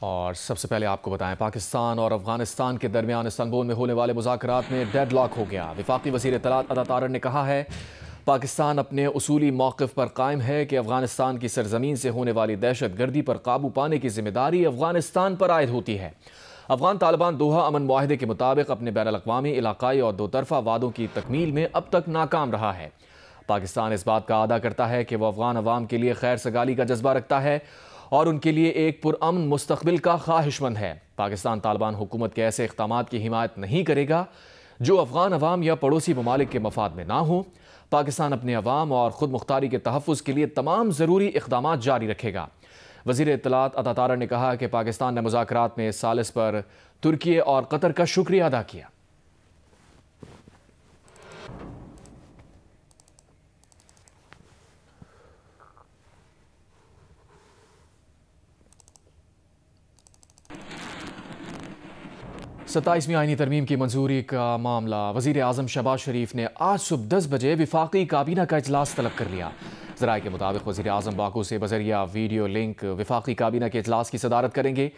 और सबसे पहले आपको बताएं, पाकिस्तान और अफगानिस्तान के दरमियान इस्तांबुल में होने वाले मुज़ाकरात में डेडलॉक हो गया। वफाकी वज़ीर इत्तलात अता तारड़ ने कहा है, पाकिस्तान अपने उसूली मौक़िफ़ पर कायम है कि अफगानिस्तान की सरजमीन से होने वाली दहशत गर्दी पर काबू पाने की जिम्मेदारी अफगानिस्तान पर आयद होती है। अफगान तालिबान दोहा अमन मुआहदे के मुताबिक अपने बैनुल-अक़वामी, इलाक़ाई और दो तरफ़ा वादों की तकमील में अब तक नाकाम रहा है। पाकिस्तान इस बात का अदा करता है कि वह अफगान अवाम के लिए खैर सगाली का जज्बा रखता है और उनके लिए एक पुरअमन मुस्तक़बिल का ख्वाहिशमंद है। पाकिस्तान तालिबान हुकूमत के ऐसे इक़दामात की हिमायत नहीं करेगा जो अफगान अवाम या पड़ोसी ममालिक के मफाद में ना हो। पाकिस्तान अपने अवाम और ख़ुद मुख्तारी के तहफ़्फ़ुज़ के लिए तमाम ज़रूरी इक़दामात जारी रखेगा। वज़ीर इत्तलात अता तारड़ ने कहा कि पाकिस्तान ने मुज़ाकरात में सालिस पर तुर्की और कतर का शुक्रिया अदा किया। सत्ताईसवीं आईनी तरमीम की मंजूरी का मामला वज़ीर आज़म शहबाज शरीफ ने आज सुबह 10 बजे विफाकी काबीना का इजलास तलब कर लिया। ज़राए के मुताबिक वज़ीर आज़म बाकू से बज़रिया वीडियो लिंक विफाकी काबीना के इजलास की सदारत करेंगे।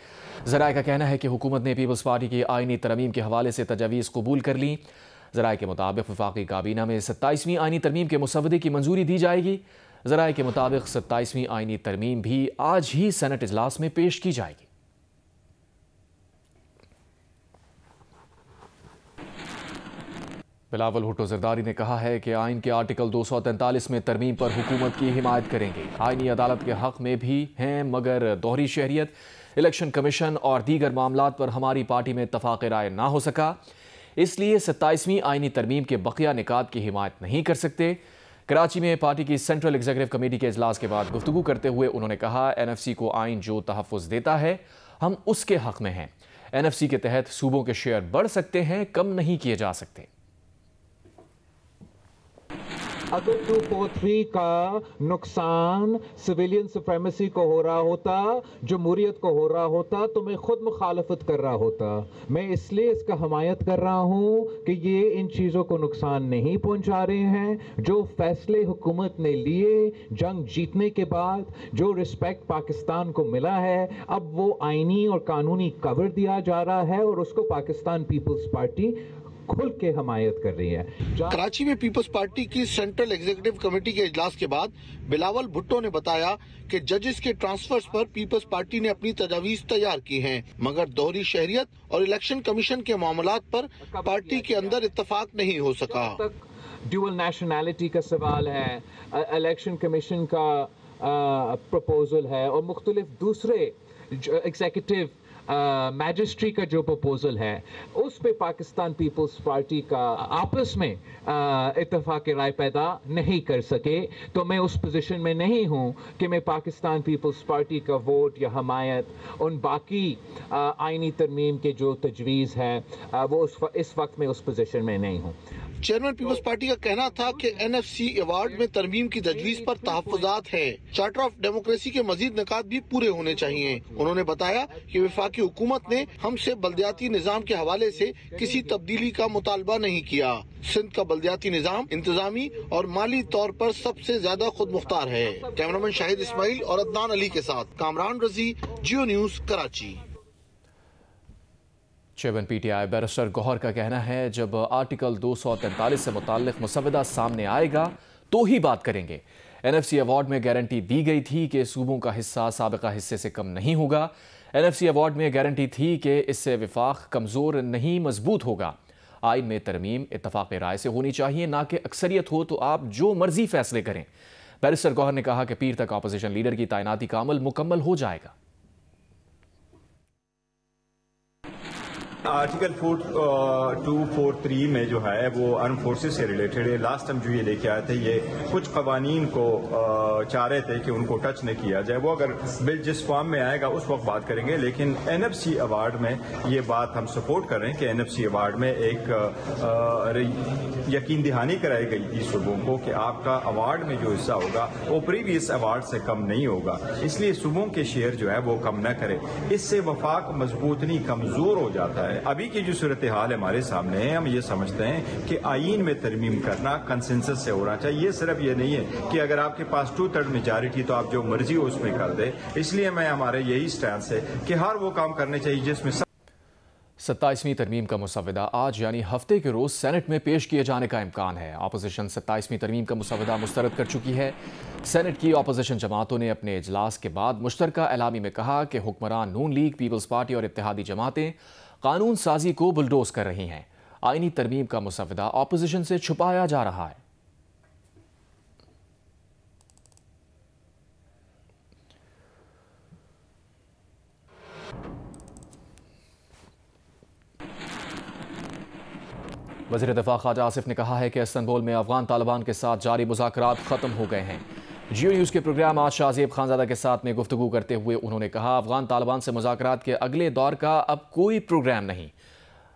ज़राए का कहना है कि हुकूमत ने पीपल्स पार्टी की आईनी तरमीम के हवाले से तजावीज़ कबूल कर ली। ज़राए के मुताबिक विफाकी काबीना में 27वीं आईनी तरमीम के मुसवदे की मंजूरी दी जाएगी। ज़राए के मुताबिक 27वीं आईनी तरमीम भी आज ही सेनेट इजलास में पेश की जाएगी। बिलावल भुट्टो ज़रदारी ने कहा है कि आइन के आर्टिकल 243 में तरमीम पर हुकूमत की हिमायत करेंगे। आइनी अदालत के हक़ में भी हैं, मगर दोहरी शहरियत, इलेक्शन कमीशन और दीगर मामलात पर हमारी पार्टी में इत्तफ़ाक़ राय ना हो सका, इसलिए 27वीं आइनी तरमीम के बकिया निकात की हिमायत नहीं कर सकते। कराची में पार्टी की सेंट्रल एग्जीक्यूटिव कमेटी के इजलास के बाद गुफ्तगू करते हुए उन्होंने कहा, NFC को आइन जो तहफ़्फ़ुज़ देता है हम उसके हक़ में हैं। NFC के तहत सूबों के शेयर बढ़ सकते हैं, कम नहीं किए जा सकते। अगर 243 का नुकसान सिविलियन सुप्रीमेसी को हो रहा होता, जमहूरियत को हो रहा होता, तो मैं खुद मुखालफत कर रहा होता। मैं इसलिए इसका हमायत कर रहा हूं कि ये इन चीज़ों को नुकसान नहीं पहुंचा रहे हैं। जो फैसले हुकूमत ने लिए जंग जीतने के बाद, जो रिस्पेक्ट पाकिस्तान को मिला है, अब वो आईनी और कानूनी कवर दिया जा रहा है और उसको पाकिस्तान पीपल्स पार्टी खुल के हमायत कर रही है। कराची में पीपल्स पार्टी की सेंट्रल एग्जीक्यूटिव कमेटी के इजलास के बाद बिलावल भुट्टो ने बताया कि जजेस के ट्रांसफर्स पर पीपल्स पार्टी ने अपनी तजावीज तैयार की हैं, मगर दोहरी शहरियत और इलेक्शन कमीशन के मामलात पर पार्टी के अंदर इत्तफाक नहीं हो सका। ड्यूअल नेशनैलिटी का सवाल है, इलेक्शन कमीशन का प्रपोजल है और मुख्तलिफ दूसरे एग्जीक्यूटिव मैजिस्ट्री का जो प्रपोजल है, उस पे पाकिस्तान पीपल्स पार्टी का आपस में इत्तेफाक राय पैदा नहीं कर सके। तो मैं उस पोजीशन में नहीं हूं कि मैं पाकिस्तान पीपल्स पार्टी का वोट या हमायत उन बाकी आईनी तरमीम के जो तजवीज़ है वो इस वक्त में उस पोजीशन में नहीं हूं। चेयरमैन पीपल्स पार्टी का कहना था कि NFC अवार्ड में तरमीम की तजवीज़ पर तहफ़्फ़ुज़ात है। चार्टर ऑफ डेमोक्रेसी के मजीद निकात भी पूरे होने चाहिए। उन्होंने बताया कि वफाकी हुकूमत ने हमसे बल्दियाती निज़ाम के हवाले से किसी तब्दीली का मुतालबा नहीं किया। सिंध का बल्दियाती निज़ाम इंतजामी और माली तौर पर सबसे ज्यादा खुद मुख्तार है। कैमरामैन शाहिद इस्माइल और अदनान अली के साथ Kamran Razi, Geo news, Karachi. Chairman PTI barrister Gohar का कहना है, जब आर्टिकल 243 से मुताल्लिक़ मुसवदा सामने आएगा तो ही बात करेंगे। NFC अवार्ड में गारंटी दी गई थी कि सूबों का हिस्सा साबिक़ा हिस्से से कम नहीं होगा। NFC अवार्ड में गारंटी थी कि इससे विफाक कमज़ोर नहीं मजबूत होगा। आइन में तरमीम इत्तफाक़ राय से होनी चाहिए, ना कि अक्सरियत हो तो आप जो मर्जी फैसले करें। बैरिस्टर गौहर ने कहा कि पीर तक अपोजिशन लीडर की तैनाती का अमल मुकम्मल हो जाएगा। आर्टिकल 243 में जो है वो आर्म फोर्सेस से रिलेटेड है। लास्ट टाइम जो ये लेके आए थे, ये कुछ कवानीन को चाह रहे थे कि उनको टच नहीं किया जाए। वो अगर बिल जिस फॉर्म में आएगा उस वक्त बात करेंगे, लेकिन NFC अवार्ड में ये बात हम सपोर्ट कर रहे हैं कि NFC अवार्ड में एक यकीन दहानी कराई गई थी सूबों को कि आपका अवार्ड में जो हिस्सा होगा वो प्रीवियस अवार्ड से कम नहीं होगा, इसलिए सूबों के शेयर जो है वो कम न करे। इससे वफाक मजबूत नहीं कमजोर हो जाता है। अभी की जो सूरत हाल हमारे सामने है, हम ये समझते हैं कि आईन में तरमीम करना कंसेंसस से होना चाहिए। ये सिर्फ ये नहीं है कि अगर आपके पास 2/3 मेजॉरिटी तो आप जो मर्जी हो उसमें कर दे। इसलिए मैं हमारे यही स्टैंड है कि हर वो काम करने चाहिए जिसमें 27वीं तरमीम का मुसव्वदा आज यानी हफ्ते के रोज सेनेट में पेश किए जाने का इम्कान है। अपोजिशन 27वीं तरमीम का मुसव्वदा मुस्तरद कर चुकी है। सेनेट की अपोजिशन जमातों ने अपने इजलास के बाद मुश्तरका एलामी में कहा कि हुक्मरान नून लीग, पीपल्स पार्टी और इत्तेहादी जमातें कानून साजी को बुलडोज कर रही हैं। आईनी तरमीम का मुसव्वदा अपोजिशन से छुपाया जा रहा है। वज़ीर दिफा ख्वाजा आसिफ ने कहा है कि इस्तांबुल में अफगान तालिबान के साथ जारी मुज़ाकरात ख़त्म हो गए हैं। जियो न्यूज़ के प्रोग्राम आज शाहज़ेब खानज़ादा के साथ में गुफ्तगू करते हुए उन्होंने कहा, अफगान तालिबान से मुज़ाकरात के अगले दौर का अब कोई प्रोग्राम नहीं।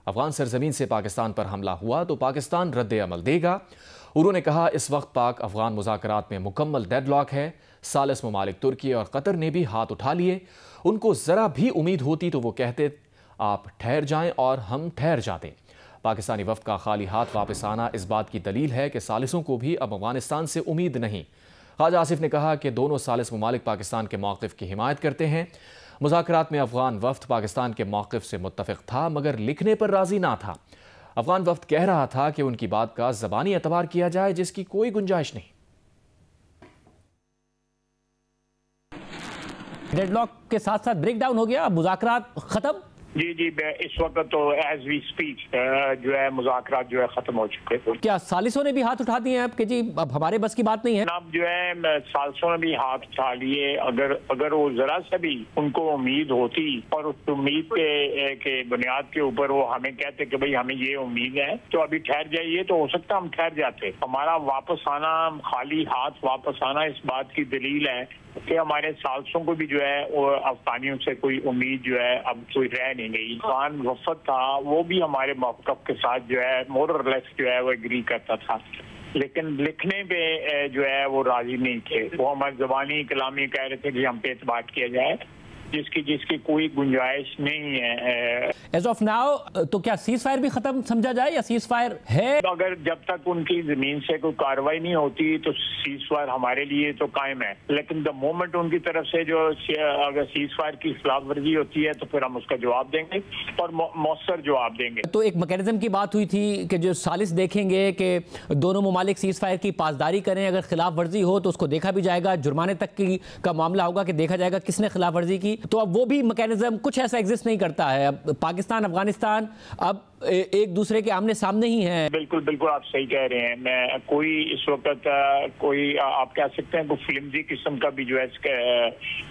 अफगान सरजमीन से पाकिस्तान पर हमला हुआ तो पाकिस्तान रद्द अमल देगा। उन्होंने कहा, इस वक्त पाक अफगान मुज़ाकरात में मुकम्मल डेडलॉक है। सालिस ममालिक तुर्की और कतर ने भी हाथ उठा लिए। उनको ज़रा भी उम्मीद होती तो वो कहते आप ठहर जाएं और हम ठहर जाते। पाकिस्तानी वफ़द का खाली हाथ वापस आना इस बात की दलील है कि सालिसों को भी अब अफगानिस्तान से उम्मीद नहीं। ख्वाजा आसिफ ने कहा कि दोनों सालिस ममालिक पाकिस्तान के मौक़िफ़ की हिमायत करते हैं। मुज़ाकरात में अफगान वफ़द पाकिस्तान के मौक़िफ़ से मुत्तफ़िक़ था मगर लिखने पर राज़ी ना था। अफगान वफ़द कह रहा था कि उनकी बात का ज़बानी एतबार किया जाए, जिसकी कोई गुंजाइश नहीं। डेडलॉक के साथ साथ ब्रेक डाउन हो गया, मुज़ाकरात खत्म। जी इस वक्त तो एज वी स्पीक जो है मुज़ाकरात जो है खत्म हो चुके हैं। क्या सालिसों ने भी हाथ उठा दिए हैं अब कि जी अब हमारे बस की बात नहीं है? अब जो है सालिसों ने भी हाथ उठा लिए। अगर वो जरा से भी उनको उम्मीद होती और उस उम्मीद के बुनियाद के ऊपर वो हमें कहते कि भाई हमें ये उम्मीद है तो अभी ठहर जाइए, तो हो सकता हम ठहर जाते। हमारा वापस आना, खाली हाथ वापस आना इस बात की दलील है कि हमारे सालिसों को भी जो है वो अफगानियों से कोई उम्मीद जो है अब कोई रह नहीं गई। अफगान वफद था वो भी हमारे मौक़िफ़ के साथ जो है मोर और लेस जो है वो एग्री करता था, लेकिन लिखने पे जो है वो राजी नहीं थे। वो हमारे ज़बानी कलामी कह रहे थे कि हम पे एतबार किया जाए, जिसकी कोई गुंजाइश नहीं है। एज ऑफ नाउ तो क्या सीज फायर भी खत्म समझा जाए या सीज फायर है? अगर जब तक उनकी जमीन से कोई कार्रवाई नहीं होती तो सीज फायर हमारे लिए तो कायम है, लेकिन द मोमेंट उनकी तरफ से जो अगर सीज फायर की खिलाफ वर्जी होती है तो फिर हम उसका जवाब देंगे और मौसर जवाब देंगे। तो एक मैकेनिज्म की बात हुई थी कि जो सालिस देखेंगे कि दोनों ममालिक सीज फायर की पासदारी करें, अगर खिलाफ वर्जी हो तो उसको देखा भी जाएगा, जुर्माने तक का मामला होगा कि देखा जाएगा किसने खिलाफ वर्जी की। तो अब वो भी मैकेनिज्म कुछ ऐसा एग्जिस्ट नहीं करता है। अब पाकिस्तान अफगानिस्तान अब एक दूसरे के आमने सामने ही है। बिल्कुल आप सही कह रहे हैं। मैं कोई इस वक्त कोई आप कह सकते हैं कोई फ्लिमजी किस्म का भी जो है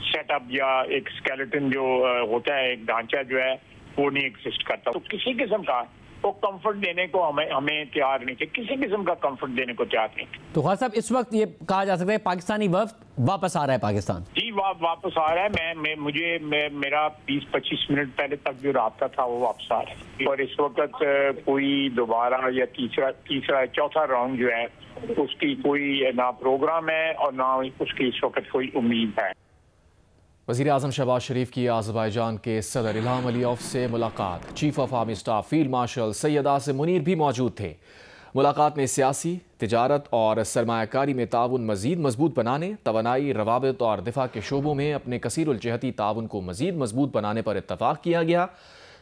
सेटअप या एक स्केलेटन जो होता है, एक ढांचा जो है वो नहीं एग्जिस्ट करता। तो किसी किस्म का वो कंफर्ट देने को हमें तैयार नहीं थे, किसी किस्म का कंफर्ट देने को तैयार नहीं। तो ख्वाजा साहब इस वक्त ये कहा जा सकता है पाकिस्तानी वफ्द वापस आ रहा है पाकिस्तान? जी वापस आ रहा है। मेरा 20-25 मिनट पहले तक जो राब्ता था वो वापस आ रहा है और इस वक्त कोई दोबारा या तीसरा चौथा राउंड जो है उसकी कोई ना प्रोग्राम है और ना उसकी इस वक्त कोई उम्मीद है। वज़ीर आज़म शहबाज शरीफ की आज़रबाईजान के सदर इल्हाम अलीयव से मुलाकात। Chief of army staff field marshal Syed Asim Munir भी मौजूद थे। मुलाकात में सियासी, तिजारत और सरमायाकारी में ताउन मज़ीद मजबूत बनाने, तवानाई, रवाबित और दिफा के शोबों में अपने कसीरुल-जहती ताउन को मज़ीद मजबूत बनाने पर इत्तफ़ाक़ किया गया।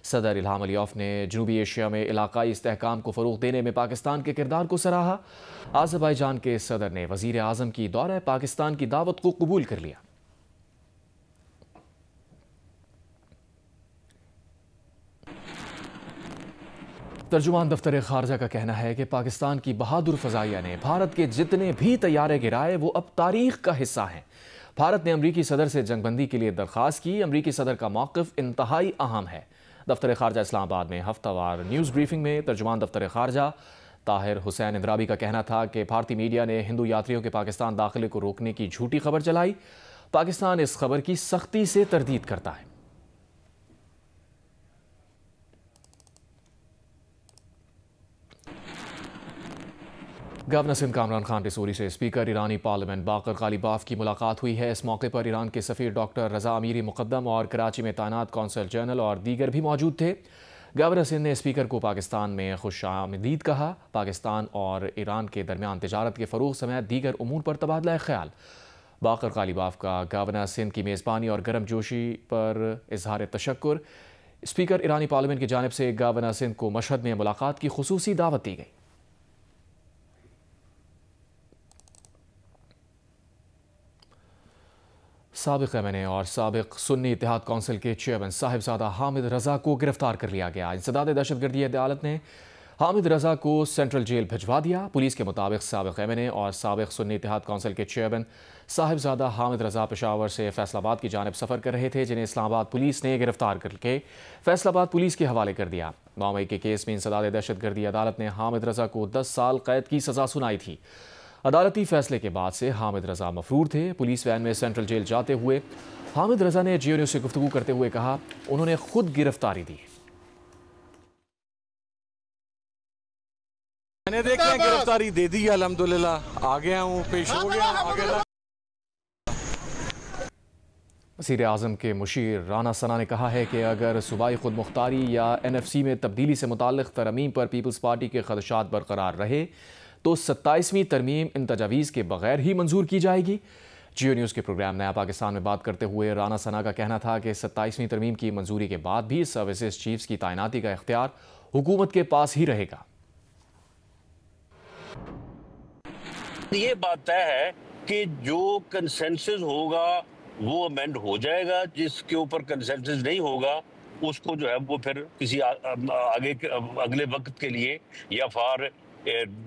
सदर इल्हाम अलीयव ने जनूबी एशिया में इलाकाई इस्तेहकाम को फ़रोग़ देने में पाकिस्तान के किरदार को सराहा। आज़रबाईजान के सदर ने वज़ीर आज़म की दौरा पाकिस्तान की दावत को कबूल कर लिया। तर्जुमान दफ्तर खारजा का कहना है कि पाकिस्तान की बहादुर फ़ज़ाइया ने भारत के जितने भी तैयारे गिराए वो अब तारीख का हिस्सा हैं। भारत ने अमरीकी सदर से जंगबंदी के लिए दरख्वास्त की। अमरीकी सदर का मौक़िफ़ इंतहाई अहम है। दफ्तर खारजा इस्लामाबाद में हफ्तावार न्यूज़ ब्रीफिंग में तर्जुमान दफ्तर खारजा ताहिर हुसैन इंद्राबी का कहना था कि भारतीय मीडिया ने हिंदू यात्रियों के पाकिस्तान दाखिले को रोकने की झूठी खबर चलाई। पाकिस्तान इस खबर की सख्ती से तरदीद करता है। गवर्नर सिंध कामरान खान रिसोरी से स्पीकर ईरानी पार्लियामेंट बाकर गालिबाफ की मुलाकात हुई है। इस मौके पर ईरान के सफ़ीर डॉक्टर रजा अमीरी मुकद्दम और कराची में तैनात कौंसल जनरल और दीगर भी मौजूद थे। गवर्नर सिंध ने स्पीकर को पाकिस्तान में खुशामदीद कहा। पाकिस्तान और ईरान के दरमियान तिजारत के फ़रोग़ समेत दीगर उमूर पर तबादला ख्याल। बाकर गालिबाफ का गवर्नर सिंध की मेज़बानी और गर्मजोशी पर इजहार तशक्कुर। स्पीकर ईरानी पार्लियामेंट की जानिब से गवर्नर सिंध को मशहद में मुलाकात की खुसूसी दावत दी गई। साबिक़ एमएनए और साबिक़ सुन्नी इत्तेहाद कौंसिल के चेयरमैन साहिबजादा हामिद रजा को गिरफ्तार कर लिया गया। इंसदाद दहशतगर्दी अदालत ने हामिद रजा को सेंट्रल जेल भिजवा दिया। पुलिस के मुताबिक साबिक़ एमएनए और साबिक़ सुन्नी इत्तेहाद कौंसिल के चेयरमैन साहिबजादा हामिद रजा पेशावर से फैसलाबाद की जानिब सफ़र कर रहे थे, जिन्हें इस्लामाबाद पुलिस ने गिरफ्तार करके फैसलाबाद पुलिस के हवाले कर दिया। 9 मई के केस में इंसदाद दहशतगर्दी अदालत ने हामिद रजा को 10 साल कैद की सज़ा सुनाई थी। अदालती फैसले के बाद से हामिद रजा मफरूर थे। पुलिस वैन में सेंट्रल जेल जाते हुए हामिद रजा ने जियो न्यूज़ से गुफ्तगू करते हुए कहा, उन्होंने खुद गिरफ्तारी दी। मैंने देखा गिरफ्तारी दे दी, अल्हम्दुलिल्लाह आ गया हूँ, पेश हो गया। वज़ीर आज़म के मुशीर राना सना ने कहा है कि अगर सूबाई खुद मुख्तारी या NFC में तब्दीली से मुताल्लिक़ तरमीम पर पीपल्स पार्टी के खदशात बरकरार रहे तो 27वीं तरमीम इन तजावीज़ के बगैर ही मंजूर की जाएगी। जियो न्यूज़ के प्रोग्राम नया पाकिस्तान में बात करते हुए राना सना का कहना था कि 27वीं तरमीम की मंजूरी के बाद भी सर्विसेज चीफ्स की तैनाती का इख्तियार हुकूमत के पास ही रहेगा। ये बात तय है कि जो कंसेंसस होगा वो अमेंड हो जाएगा, जिसके ऊपर कंसेंसस नहीं होगा उसको जो है वो फिर किसी अगले वक्त के लिए या फिर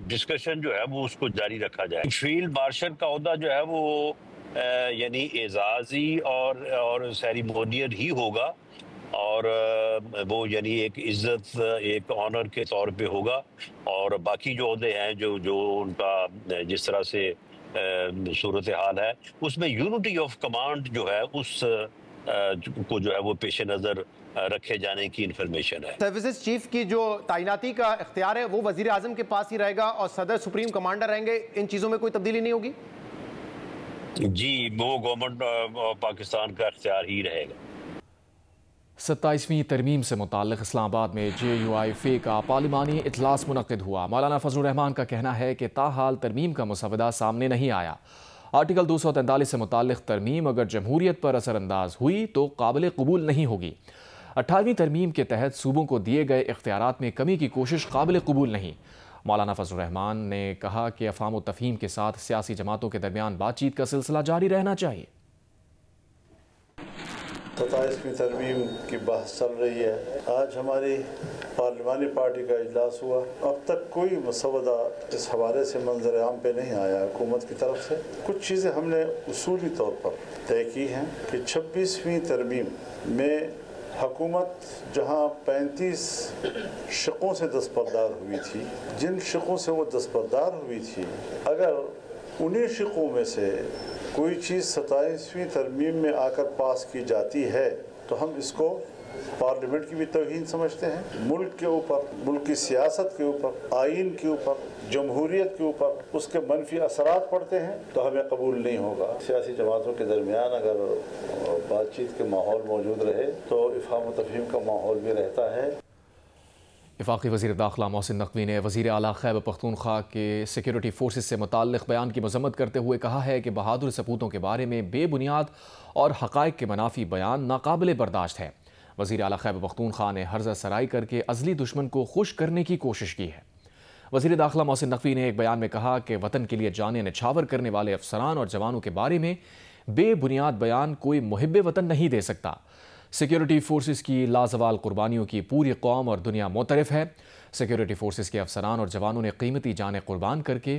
डिस्कशन जो है वो उसको जारी रखा जाए। फील्ड मार्शल का ओहदा जो है वो यानी एजाजी और सेरेमोनियल ही होगा और वो यानी एक इज्जत, एक ऑनर के तौर पे होगा और बाकी जो ओहदे हैं जो उनका जिस तरह से सूरत हाल है उसमें यूनिटी ऑफ कमांड जो है उस को जो है वो पेश नज़र रखे जाने की इंफॉर्मेशन है। सर्विसेज चीफ की जो तैनाती का इख्तियार है वो वजीर आजम के पास ही रहेगा और सदर सुप्रीम कमांडर रहेंगे। इन चीजों में कोई तब्दीली नहीं होगी? जी, वो गवर्नमेंट पाकिस्तान का इख्तियार ही रहेगा। 27वीं तरमीम से मुताल्लिक़ इस्लामाबाद में JUIFA का पार्लिमानी इजलास मुनक़िद हुआ। मौलाना फजलुर रहमान का कहना है कि ताहाल तरमीम का मुसवदा सामने नहीं आया। आर्टिकल 243 से मुताल्लिक़ तरमीम अगर जमहूरियत पर असरअंदाज हुई तो काबिल कबूल नहीं होगी। 18वीं तरमीम के तहत सूबों को दिए गए इख्तियारात में कमी की कोशिश काबिल कबूल नहीं। मौलाना फजलुर रहमान ने कहा कि अफ़हाम व तफ़हीम के साथ सियासी जमातों के दरमियान बातचीत का सिलसिला जारी रहना चाहिए। 27वीं तरमीम की बहस चल रही है। आज हमारी पार्लिमानी पार्टी का इजलास हुआ। अब तक कोई मसवदा इस हवाले से मंजर आम पे नहीं आया हुकूमत की तरफ से। कुछ चीज़ें हमने उसूली तौर पर तय की हैं कि 26वीं तरमीम में हुकूमत जहां 35 शिकों से दस्तबरदार हुई थी, जिन शिकों से वो दस्तबरदार हुई थी, अगर उन्हीं शिकों में से कोई चीज़ 27वीं तरमीम में आकर पास की जाती है तो हम इसको पार्लियामेंट की भी तौहीन समझते हैं। मुल्क के ऊपर, मुल्क की सियासत के ऊपर, आइन के ऊपर, जमहूरियत के ऊपर उसके मनफी असरात पड़ते हैं तो हमें कबूल नहीं होगा। सियासी जमातों के दरमियान अगर बातचीत के माहौल मौजूद रहे तो इफ़हाम व तफ़हीम का माहौल भी रहता है। वफाकी वज़ीर दाखिला मोहसिन नकवी ने वज़ीर आला खैबर पख्तूनख्वा के सिक्योरिटी फोर्सेस से मुताल्लिक़ बयान की मज़म्मत करते हुए कहा है कि बहादुर सपूतों के बारे में बेबुनियाद और हक़ाइक़ के मनाफी बयान नाकाबिले बर्दाश्त है। वज़ीर आला खैबर पख्तूनख्वा ने हर्ज़ा सराई करके अज़ली दुश्मन को खुश करने की कोशिश की है। वज़ीर दाखिला मोहसिन नकवी ने एक बयान में कहा कि वतन के लिए जाने निछावर करने वाले अफसरान और जवानों के बारे में बेबुनियाद बयान कोई मुहिब्बे वतन नहीं दे सकता। सिक्योरिटी फोर्सेस की लाजवाल कुर्बानियों की पूरी कौम और दुनिया मोतरफ़ है। सिक्योरिटी फोर्सेस के अफसरान और जवानों ने कीमती जानें कुर्बान करके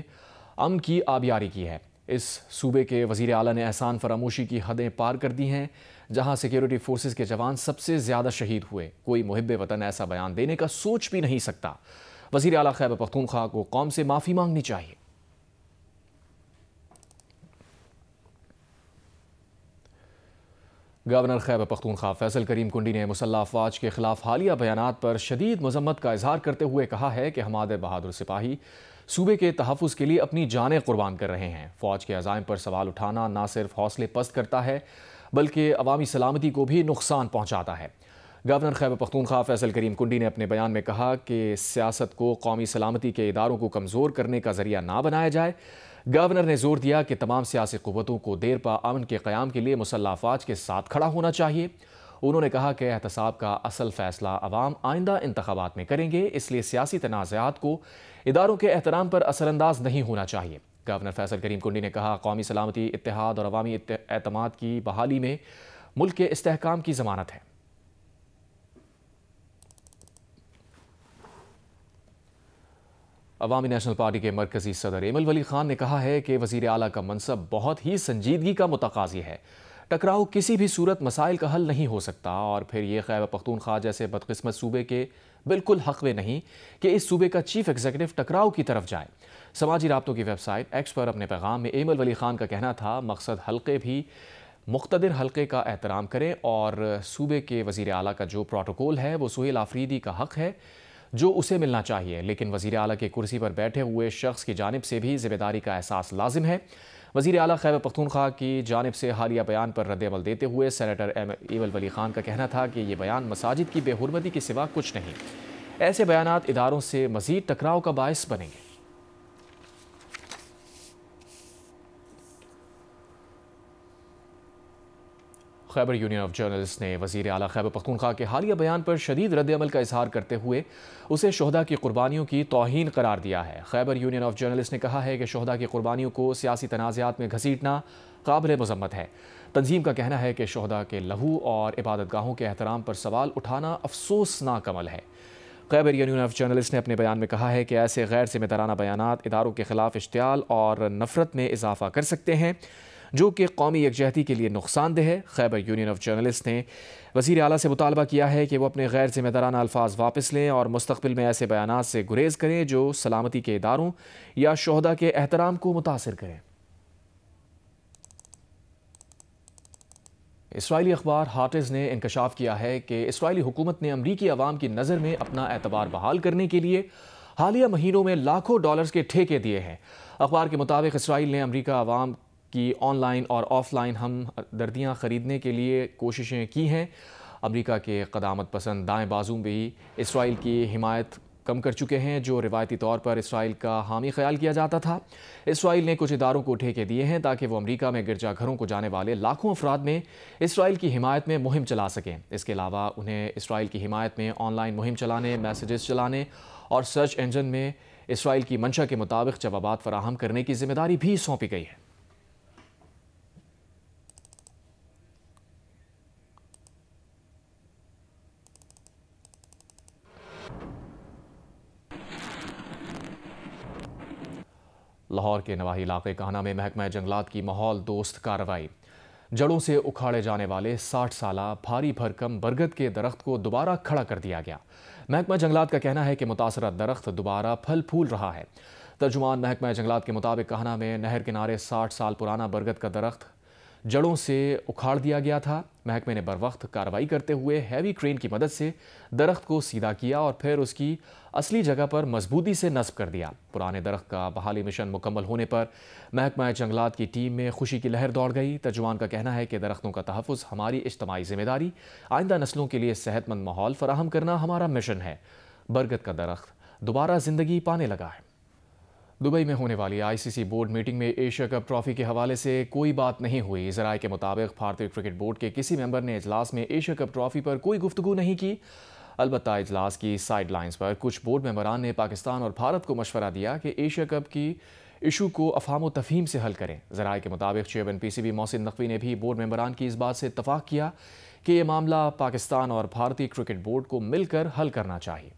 अमन की आबियारी की है। इस सूबे के वज़ीर आला ने एहसान फरामोशी की हदें पार कर दी हैं। जहां सिक्योरिटी फोर्सेस के जवान सबसे ज़्यादा शहीद हुए, कोई मुहिब्बे वतन ऐसा बयान देने का सोच भी नहीं सकता। वज़ीर आला खैबर पख्तूनख्वा को कौम से माफ़ी मांगनी चाहिए। गवर्नर खैबर पख्तूनख्वा फैसल करीम कुंडी ने मुसल्लह अफवाज के खिलाफ हालिया बयानात पर शदीद मजम्मत का इजहार करते हुए कहा है कि हमारे बहादुर सिपाही सूबे के तहफ़्फ़ुज़ के लिए अपनी जानें कुर्बान कर रहे हैं। फ़ौज के अज़ाइम पर सवाल उठाना न सिर्फ हौसले पस्त करता है बल्कि अवामी सलामती को भी नुकसान पहुँचाता है। गवर्नर खैबर पख्तूनख्वा फैसल करीम कुंडी ने अपने बयान में कहा कि सियासत को कौमी सलामती के इदारों को कमज़ोर करने का ज़रिया ना बनाया जाए। गवर्नर ने जोर दिया कि तमाम सियासी क़ुव्वतों को देर पा अमन के क़याम के लिए मुसल्लह अफ़वाज के साथ खड़ा होना चाहिए। उन्होंने कहा कि एहतसाब का असल फ़ैसला अवाम आइंदा इंतख़ाबात में करेंगे, इसलिए सियासी तनाज़ात को इदारों के एहतराम पर असरअंदाज नहीं होना चाहिए। गवर्नर फैसल करीम कुंडी ने कहा, कौमी सलामती, इत्तेहाद और अवामी एतमाद की बहाली में मुल्क के इस्तेहकाम की ज़मानत है। अवामी नेशनल पार्टी के मरकजी सदर एमल वली खान ने कहा है कि वज़ीर आला का मनसब बहुत ही संजीदगी का मुतकाज़ी है। टकराव किसी भी सूरत मसाइल का हल नहीं हो सकता और फिर ये खैबर पख्तूनख्वा जैसे बदकिस्मत सूबे के बिल्कुल हक़ में नहीं कि इस सूबे का चीफ एग्जीक्यूटिव टकराव की तरफ जाए। समाजी राब्तों की वेबसाइट एक्स पर अपने पैगाम में एमल वली खान का कहना था, मकसद हल्के भी मुख्तदिर हल्के का एहतराम करें और सूबे के वज़ीर आला का जो प्रोटोकॉल है वो सुहेल आफरीदी का हक़ है जो उसे मिलना चाहिए, लेकिन वज़ीर आला के कुर्सी पर बैठे हुए शख्स की जानिब से भी ज़िम्मेदारी का एहसास लाजिम है। वज़ीर आला खैबर पख्तूनख्वा की जानिब से हालिया बयान पर रद्द-ए-अमल देते हुए सेनेटर एमल वली खान का कहना था कि ये बयान मसाजिद की बेहुरमती के सिवा कुछ नहीं। ऐसे बयानात इदारों से मज़ीद टकराव का बायस बनेंगे। खैबर यूनियन ऑफ जर्नलिस्ट ने वज़ीर आला खैबर पख्तूनख्वा के हालिया बयान पर शदीद रद्द-ए-अमल का इजहार करते हुए उसे शोहदा की कुर्बानियों की तौहीन करार दिया है। खैबर यूनियन ऑफ जर्नलिस्ट ने कहा है कि शोहदा की कुर्बानियों को सियासी तनाज़ात में घसीटना काबिल मज़म्मत है। तंजीम का कहना है कि शोहदा के लहू और इबादतगाहों के एहतराम पर सवाल उठाना अफसोसनाक अमल है। खैबर यूनियन ऑफ जर्नलिस्ट ने अपने बयान में कहा है कि ऐसे गैर ज़िम्मेदाराना बयानात इदारों के खिलाफ इश्तियाल और नफ़रत में इजाफा कर सकते हैं जो कि कौमी यकजहती के लिए नुकसानदेह है। खैबर यूनियन ऑफ जर्नलिस्ट ने वज़ीर आला से मुतालबा किया है कि वो अपने गैर ज़िम्मेदाराना अल्फाज वापस लें और मुस्तक़बिल में ऐसे बयानात से गुरेज करें जो सलामती के इदारों या शोहदा के एहतराम को मुतासिर करें। इसराइली अखबार हार्टिज़ ने इंकशाफ किया है कि इसराइली हुकूमत ने अमरीकी अवाम की नज़र में अपना एतबार बहाल करने के लिए हालिया महीनों में लाखों डॉलर्स के ठेके दिए हैं। अखबार के मुताबिक इसराइल ने अमरीका अवाम की ऑनलाइन और ऑफलाइन हमदर्दियाँ ख़रीदने के लिए कोशिशें की हैं। अमेरिका के क़दामत पसंद दाएं बाजू भी इसराइल की हिमायत कम कर चुके हैं जो रिवायती तौर पर इसराइल का हामी ख्याल किया जाता था। इसराइल ने कुछ इदारों को ठेके दिए हैं ताकि वो अमेरिका में गिरजाघरों को जाने वाले लाखों अफराद में इसराइल की हिमायत में मुहिम चला सकें। इसके अलावा उन्हें इसराइल की हिमायत में ऑनलाइन मुहिम चलाने, मैसेजेस चलाने और सर्च इंजन में इसराइल की मंशा के मुताबिक जवाबात फराहम करने की जिम्मेदारी भी सौंपी गई है। लाहौर के नवाही इलाके काहना में महकमा जंगलात की माहौल दोस्त कार्रवाई। जड़ों से उखाड़े जाने वाले 60 साला भारी भरकम बरगद के दरख्त को दोबारा खड़ा कर दिया गया। महकमा जंगलात का कहना है कि मुतासरा दरख्त दोबारा फल फूल रहा है। तर्जुमान महकमा जंगलात के मुताबिक काहना में नहर किनारे 60 साल पुराना बरगद का दरख्त जड़ों से उखाड़ दिया गया था। महकमे ने बरवक्त कार्रवाई करते हुए हैवी क्रेन की मदद से दरख्त को सीधा किया और फिर उसकी असली जगह पर मजबूती से नस्ब कर दिया। पुराने दरख्त का बहाली मिशन मुकम्मल होने पर महकमा जंगलात की टीम में खुशी की लहर दौड़ गई। तर्जुमान का कहना है कि दरख्तों का तहफ़्फ़ुज़ हमारी इज्तिमाई जिम्मेदारी, आइंदा नस्लों के लिए सेहतमंद माहौल फराहम करना हमारा मिशन है। बरगद का दरख्त दोबारा ज़िंदगी पाने लगा है। दुबई में होने वाली आईसीसी बोर्ड मीटिंग में एशिया कप ट्रॉफी के हवाले से कोई बात नहीं हुई। ज़राए के मुताबिक भारतीय क्रिकेट बोर्ड के किसी मेंबर ने इजलास में एशिया कप ट्रॉफी पर कोई गुफ्तगू नहीं की। अलबत्ता इजलास की साइड लाइन्स पर कुछ बोर्ड मेंबरान ने पाकिस्तान और भारत को मशवरा दिया कि एशिया कप की इशू को अफहाम व तफहीम से हल करें। ज़राए के मुताबिक चेयरमैन पीसीबी मोहसिन नकवी ने भी बोर्ड मेंबरान की इस बात से इत्तफाक किया कि यह मामला पाकिस्तान और भारतीय क्रिकेट बोर्ड को मिलकर हल करना चाहिए।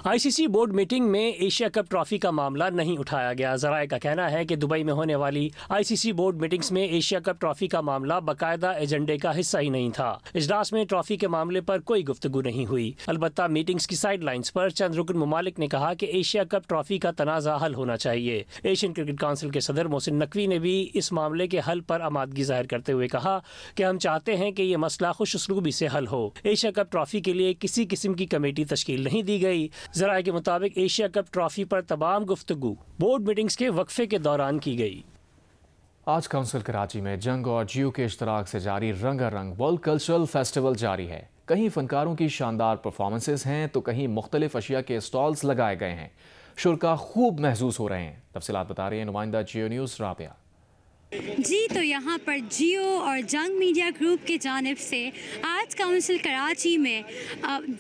आईसीसी बोर्ड मीटिंग में एशिया कप ट्रॉफी का मामला नहीं उठाया गया। ज़राए का कहना है कि दुबई में होने वाली आईसीसी बोर्ड मीटिंग्स में एशिया कप ट्रॉफी का मामला बाकायदा एजेंडे का हिस्सा ही नहीं था। इजलास में ट्रॉफी के मामले पर कोई गुफ्तगू नहीं हुई। अलबत्ता मीटिंग्स की साइडलाइंस पर चंद रुकन ममालिक ने कहा कि एशिया कप ट्रॉफी का तनाज़ा हल होना चाहिए। एशियन क्रिकेट काउंसिल के सदर मोहसिन नकवी ने भी इस मामले के हल पर आमादगी जाहिर करते हुए कहा कि हम चाहते हैं कि ये मसला खुशउस्लूबी से हल हो। एशिया कप ट्रॉफी के लिए किसी किस्म की कमेटी तश्कील नहीं दी गई। ज़राए के मुताबिक एशिया कप ट्रॉफी पर तमाम गुफ्तगू बोर्ड मीटिंग्स के वक्फे के दौरान की गई। आज काउंसिल कराची में जंग और जियो के इश्तराक से जारी रंगारंग वर्ल्ड कल्चरल फेस्टिवल जारी है। कहीं फनकारों की शानदार परफॉर्मेंसेस हैं तो कहीं मुख्तलिफ अशिया के स्टॉल्स लगाए गए हैं। शुरा खूब महसूस हो रहे हैं। तफसीलात बता रही है नुमाइंदा जियो न्यूज़ राबिया। जी तो यहाँ पर जियो और जंग मीडिया ग्रुप के जानिब से आज काउंसिल कराची में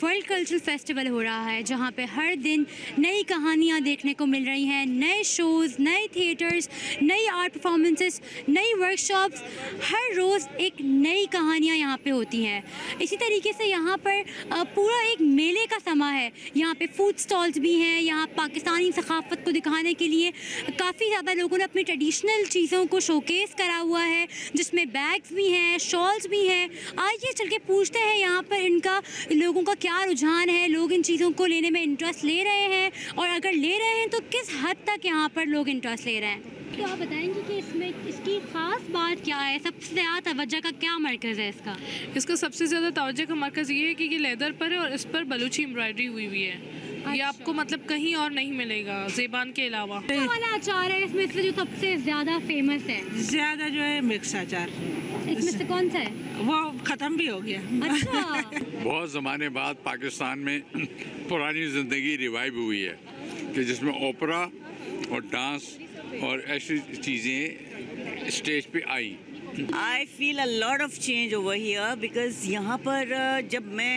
वर्ल्ड कल्चरल फेस्टिवल हो रहा है, जहाँ पे हर दिन नई कहानियाँ देखने को मिल रही हैं, नए शोज़, नए थिएटर्स, नई आर्ट परफॉर्मेंसेस, नई वर्कशॉप्स। हर रोज़ एक नई कहानियाँ यहाँ पे होती हैं। इसी तरीके से यहाँ पर पूरा एक मेले का समा है। यहाँ पे फूड स्टॉल्स भी हैं। यहाँ पाकिस्तानी सकाफ़त को दिखाने के लिए काफ़ी ज़्यादा लोगों ने अपनी ट्रेडिशनल चीज़ों को शोकेस करा हुआ है, जिसमें बैग्स भी हैं, शॉल्स भी हैं। आइए चल के पूछते हैं यहाँ पर इनका लोगों का क्या रुझान है, लोग इन चीज़ों को लेने में इंटरेस्ट ले रहे हैं और अगर ले रहे हैं तो किस हद तक यहाँ पर लोग इंटरेस्ट ले रहे हैं। तो आप बताएंगे कि इसमें इसकी ख़ास बात क्या है, सबसे ज़्यादा तवज्जो का क्या मरकज़ है इसका? इसका सबसे ज़्यादा तवज्जो का मरकज़ ये है कि ये लेदर पर है और इस पर बलूची एम्ब्रॉयडरी हुई हुई है। ये आपको मतलब कहीं और नहीं मिलेगा ज़ेबान के अलावा। वाला अचार है इसमें से जो सबसे ज़्यादा फेमस है? ज़्यादा जो है मिक्स अचार। इसमें से कौन सा है? वो ख़त्म भी हो गया। अच्छा। बहुत ज़माने बाद पाकिस्तान में पुरानी ज़िंदगी रिवाइव हुई है कि जिसमें ओपरा और डांस और ऐसी चीज़ें स्टेज पे आई। I feel a lot of change over here because यहाँ पर जब मैं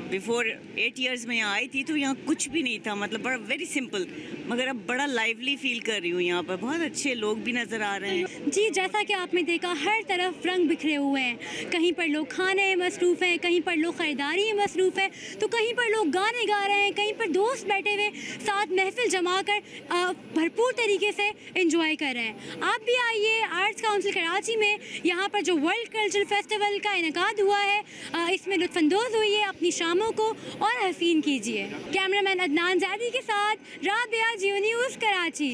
बिफोर 8 years में यहाँ आई थी तो यहाँ कुछ भी नहीं था, मतलब बड़ा वेरी सिंपल, मगर अब बड़ा लाइवली फील कर रही हूँ। यहाँ पर बहुत अच्छे लोग भी नज़र आ रहे हैं। जी जैसा कि आपने देखा हर तरफ रंग बिखरे हुए हैं। कहीं पर लोग खाने में मसरूफ़ हैं, कहीं पर लोग ख़रीदारी में मसरूफ़ हैं, तो कहीं पर लोग गाने गा रहे हैं, कहीं पर दोस्त बैठे हुए साथ महफिल जमा कर भरपूर तरीके से इंजॉय कर रहे हैं। आप भी आइए आर्ट्स काउंसिल कराची में, यहाँ पर जो वर्ल्ड कल्चरल फेस्टिवल का इनेकाद हुआ है, इसमें लुत्फ़अंदोज़ हुई है, अपनी शामों को और हसीन कीजिए। कैमरामैन अदनान ज़ैदी के साथ राबिया, जियो न्यूज़ कराची।